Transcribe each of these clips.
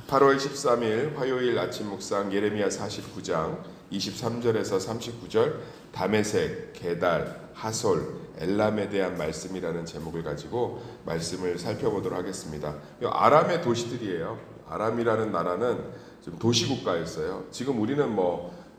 8월 13일 화요일 아침 묵상 예레미야 49장 23절에서 39절 다메섹, 게달, 하솔, 엘람에 대한 말씀이라는 제목을 가지고 말씀을 살펴보도록 하겠습니다. 아람의 도시들이에요. 아람이라는 나라는 좀 도시국가였어요. 지금 우리는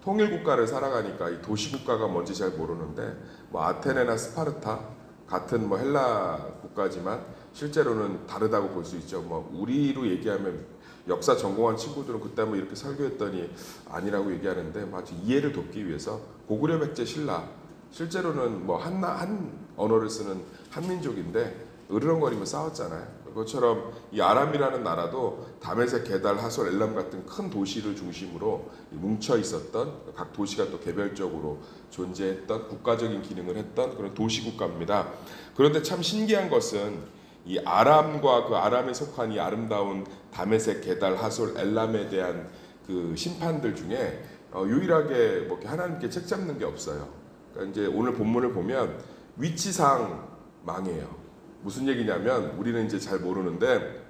통일국가를 살아가니까 이 도시국가가 뭔지 잘 모르는데 아테네나 스파르타 같은 헬라 국가지만 실제로는 다르다고 볼 수 있죠. 우리로 얘기하면 역사 전공한 친구들은 그때 이렇게 설교했더니 아니라고 얘기하는데 마치 이해를 돕기 위해서 고구려 백제 신라 실제로는 한 언어를 쓰는 한민족인데 으르렁거리며 싸웠잖아요. 그것처럼 이 아람이라는 나라도 다메섹, 게달, 하솔, 엘람 같은 큰 도시를 중심으로 뭉쳐 있었던 각 도시가 또 개별적으로 존재했던 국가적인 기능을 했던 그런 도시국가입니다. 그런데 참 신기한 것은 이 아람과 그 아람에 속한 이 아름다운 다메섹, 게달, 하솔, 엘람에 대한 그 심판들 중에 유일하게 하나님께 책 잡는 게 없어요. 그러니까 이제 오늘 본문을 보면 위치상 망해요. 무슨 얘기냐면 우리는 이제 잘 모르는데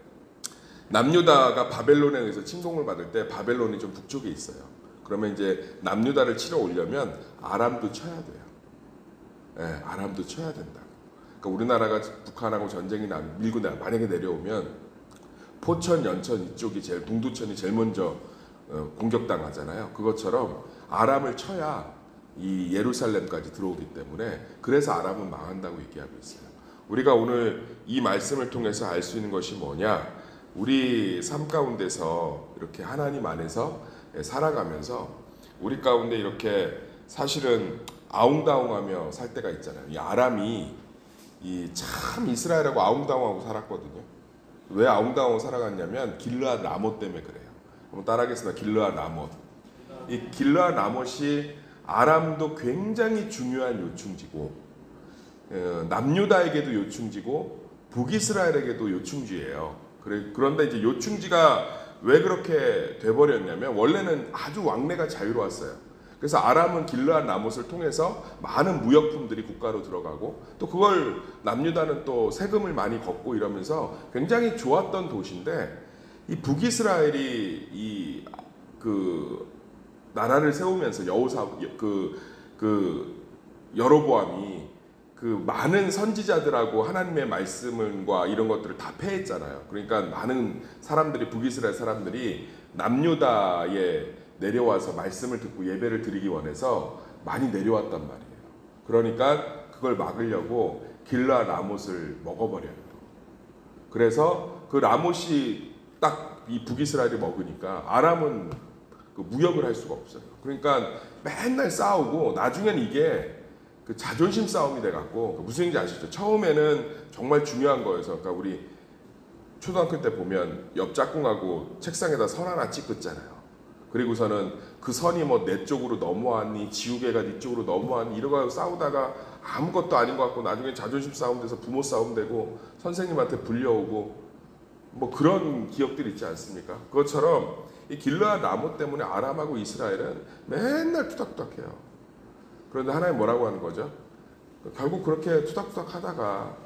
남유다가 바벨론에 의해서 침공을 받을 때 바벨론이 좀 북쪽에 있어요. 그러면 이제 남유다를 치러 오려면 아람도 쳐야 돼요. 네, 아람도 쳐야 된다. 그러니까 우리나라가 북한하고 전쟁이 밀고 만약에 내려오면 포천, 연천 이쪽이 제일 동두천이 제일 먼저 공격당하잖아요. 그것처럼 아람을 쳐야 이 예루살렘까지 들어오기 때문에 그래서 아람은 망한다고 얘기하고 있어요. 우리가 오늘 이 말씀을 통해서 알 수 있는 것이 뭐냐? 우리 삶 가운데서 이렇게 하나님 안에서 살아가면서 우리 가운데 이렇게 사실은 아웅다웅하며 살 때가 있잖아요. 이 아람이 참 이스라엘하고 아웅다웅하고 살았거든요. 왜 아웅다웅하고 살아갔냐면 길르앗 라못 때문에 그래요. 한번 따라하겠습니다. 길르앗 라못. 이 길르앗 라못이 아람도 굉장히 중요한 요충지고 남유다에게도 요충지고 북이스라엘에게도 요충지예요. 그런데 이제 요충지가 왜 그렇게 돼버렸냐면 원래는 아주 왕래가 자유로웠어요. 그래서 아람은 길르앗 라못을 통해서 많은 무역품들이 국가로 들어가고 또 그걸 남유다는 또 세금을 많이 걷고 이러면서 굉장히 좋았던 도시인데 이 북이스라엘이 그 나라를 세우면서 여로보암이 그 많은 선지자들하고 하나님의 말씀과 이런 것들을 다 폐했잖아요. 그러니까 많은 사람들이 북이스라엘 사람들이 남유다에 내려와서 말씀을 듣고 예배를 드리기 원해서 많이 내려왔단 말이에요. 그러니까 그걸 막으려고 길르앗 라못을 먹어버려요. 그래서 그 라못이 딱 이 북이스라엘이 먹으니까 아람은 그 무역을 할 수가 없어요. 그러니까 맨날 싸우고 나중엔 이게 그 자존심 싸움이 돼갖고 무슨 얘기인지 아시죠? 처음에는 정말 중요한 거여서 그러니까 우리 초등학교 때 보면 옆 짝꿍하고 책상에다 선 하나 찍었잖아요. 그리고서는 그 선이 내 쪽으로 넘어왔니 지우개가 네 쪽으로 넘어왔니 이러고 싸우다가 아무것도 아닌 것 같고 나중에 자존심 싸움 돼서 부모 싸움 되고 선생님한테 불려오고 그런 기억들이 있지 않습니까? 그것처럼 이 길르앗 라못 때문에 아람하고 이스라엘은 맨날 투닥투닥해요. 그런데 하나님 뭐라고 하는 거죠? 결국 그렇게 투닥투닥 하다가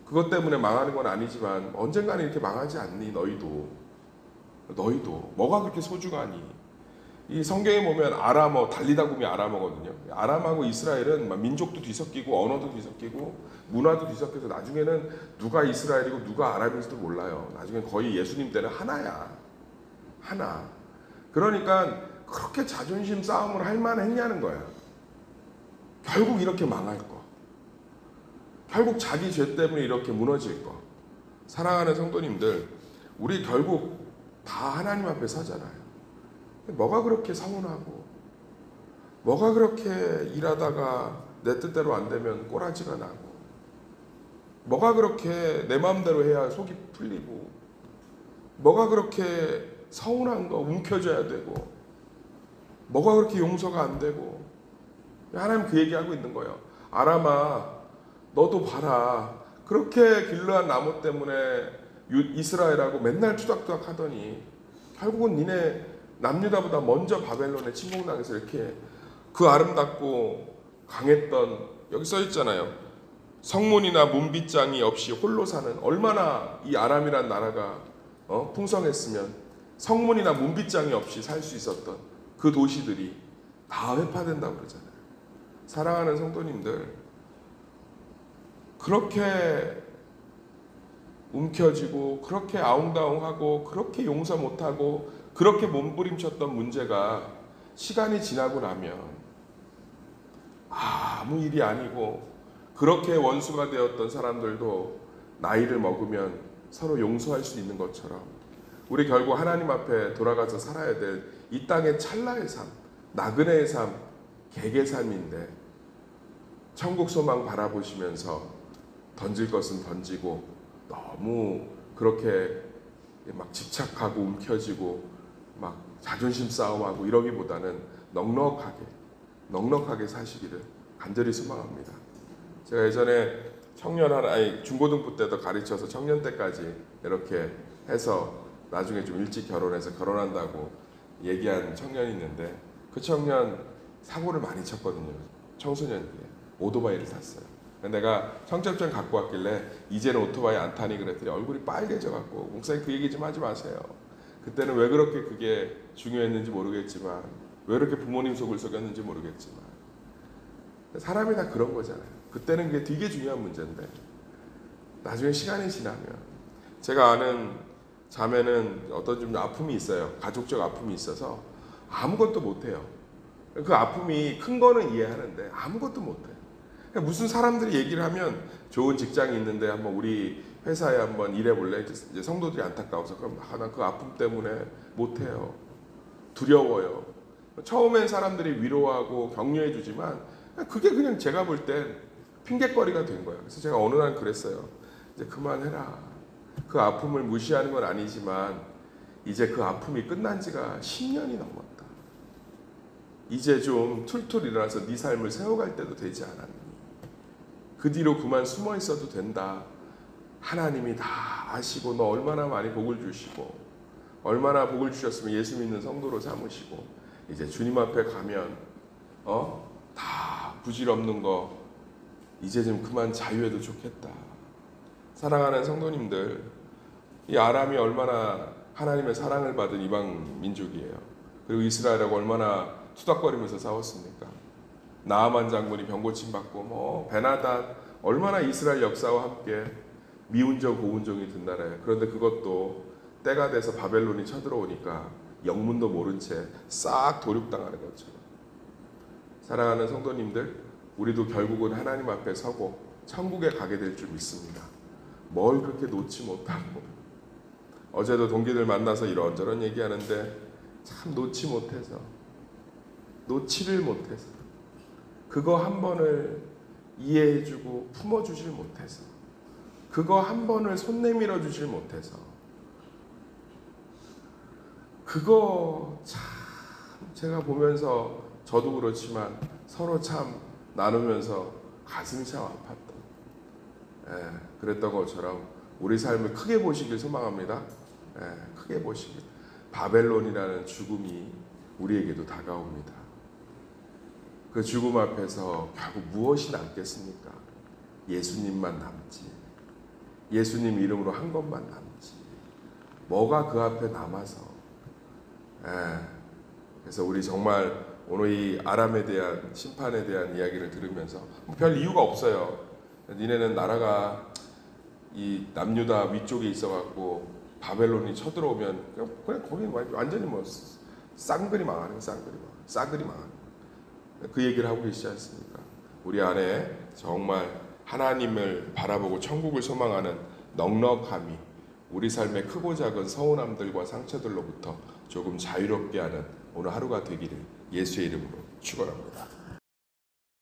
그것 때문에 망하는 건 아니지만 언젠가는 이렇게 망하지 않니? 너희도 뭐가 그렇게 소중하니? 이 성경에 보면 아람어 달리다굼이 아람어거든요. 아람하고 이스라엘은 민족도 뒤섞이고 언어도 뒤섞이고 문화도 뒤섞여서 나중에는 누가 이스라엘이고 누가 아람인지도 몰라요. 나중에 거의 예수님 때는 하나. 그러니까 그렇게 자존심 싸움을 할 만했냐는 거야. 결국 이렇게 망할 거. 결국 자기 죄 때문에 이렇게 무너질 거. 사랑하는 성도님들, 우리 결국 다 하나님 앞에 서잖아요. 뭐가 그렇게 서운하고 뭐가 그렇게 일하다가 내 뜻대로 안 되면 꼬라지가 나고 뭐가 그렇게 내 마음대로 해야 속이 풀리고 뭐가 그렇게 서운한 거 움켜줘야 되고 뭐가 그렇게 용서가 안 되고 하나님 그 얘기하고 있는 거예요. 아람아 너도 봐라. 그렇게 길르앗 라못 때문에 이스라엘하고 맨날 투닥투닥 하더니 결국은 니네 남유다보다 먼저 바벨론에 침공당해서 이렇게 그 아름답고 강했던 여기 써 있잖아요. 성문이나 문빗장이 없이 홀로 사는 얼마나 이 아람이란 나라가 풍성했으면 성문이나 문빗장이 없이 살 수 있었던 그 도시들이 다 회파된다고 그러잖아요. 사랑하는 성도님들, 그렇게 움켜쥐고 그렇게 아웅다웅하고 그렇게 용서 못하고 그렇게 몸부림쳤던 문제가 시간이 지나고 나면 아무 일이 아니고, 그렇게 원수가 되었던 사람들도 나이를 먹으면 서로 용서할 수 있는 것처럼 우리 결국 하나님 앞에 돌아가서 살아야 될 이 땅의 찰나의 삶, 나그네의 삶, 객의 삶인데, 천국 소망 바라보시면서 던질 것은 던지고 너무 그렇게 막 집착하고 움켜쥐고 막 자존심 싸움하고 이러기보다는 넉넉하게 사시기를 간절히 소망합니다. 제가 예전에 중고등부 때도 가르쳐서 청년 때까지 이렇게 해서 나중에 좀 일찍 결혼해서 결혼한다고 얘기한 청년이 있는데, 그 청년 사고를 많이 쳤거든요. 청소년 때 오토바이를 탔어요. 내가 청첩장 갖고 왔길래 이제는 오토바이 안 타니 그랬더니 얼굴이 빨개져 갖고, 목사님 그 얘기 좀 하지 마세요. 그때는 왜 그렇게 그게 중요했는지 모르겠지만, 왜 그렇게 부모님 속을 속였는지 모르겠지만, 사람이 다 그런 거잖아요. 그때는 그게 되게 중요한 문제인데 나중에 시간이 지나면, 제가 아는 자매는 어떤 좀 아픔이 있어요. 가족적 아픔이 있어서 아무것도 못해요. 그 아픔이 큰 거는 이해하는데 아무것도 못해요. 그러니까 무슨 사람들이 얘기를 하면 좋은 직장이 있는데 한번 우리 회사에 한번 일해볼래? 이제 성도들이 안타까워서, 그럼 난 그 아픔 때문에 못해요. 두려워요. 처음엔 사람들이 위로하고 격려해 주지만 그게 그냥 제가 볼 땐 핑계거리가 된 거예요. 그래서 제가 어느 날 그랬어요. 이제 그만해라. 그 아픔을 무시하는 건 아니지만 이제 그 아픔이 끝난 지가 10년이 넘었다. 이제 좀 툴툴 일어나서 네 삶을 세워갈 때도 되지 않았니? 그 뒤로 그만 숨어 있어도 된다. 하나님이 다 아시고 너 얼마나 많이 복을 주시고 얼마나 복을 주셨으면 예수 믿는 성도로 삼으시고, 이제 주님 앞에 가면 다 부질없는 거 이제 좀 그만 자유해도 좋겠다. 사랑하는 성도님들, 이 아람이 얼마나 하나님의 사랑을 받은 이방 민족이에요. 그리고 이스라엘하고 얼마나 투닥거리면서 싸웠습니까? 나아만 장군이 병고침 받고 베나단, 얼마나 이스라엘 역사와 함께 미운정 고운정이 든 나라예요. 그런데 그것도 때가 돼서 바벨론이 쳐들어오니까 영문도 모른 채 싹 도륙당하는 것처럼. 사랑하는 성도님들, 우리도 결국은 하나님 앞에 서고 천국에 가게 될 줄 믿습니다. 뭘 그렇게 놓지 못하고, 어제도 동기들 만나서 이런저런 얘기하는데 참 놓지를 못해서 그거 한 번을 이해해주고 품어주질 못해서, 그거 한 번을 손 내밀어 주질 못해서, 그거 참 제가 보면서 저도 그렇지만 서로 참 나누면서 가슴이 참 아팠던, 그랬던 것처럼 우리 삶을 크게 보시길 소망합니다. 크게 보시길. 바벨론이라는 죽음이 우리에게도 다가옵니다. 그 죽음 앞에서 결국 무엇이 남겠습니까? 예수님만 남지. 예수님 이름으로 한 것만 남지. 뭐가 그 앞에 남아서. 그래서 우리 정말 오늘 이 아람에 대한 심판에 대한 이야기를 들으면서 별 이유가 없어요. 니네는 나라가 이 남유다 위쪽에 있어갖고 바벨론이 쳐들어오면 그냥 거기 완전히 쌍그리 망하는 싸그리 망하는 그 얘기를 하고 계시지 않습니까? 우리 안에 정말 하나님을 바라보고 천국을 소망하는 넉넉함이 우리 삶의 크고 작은 서운함들과 상처들로부터 조금 자유롭게 하는 오늘 하루가 되기를 예수의 이름으로 축원합니다.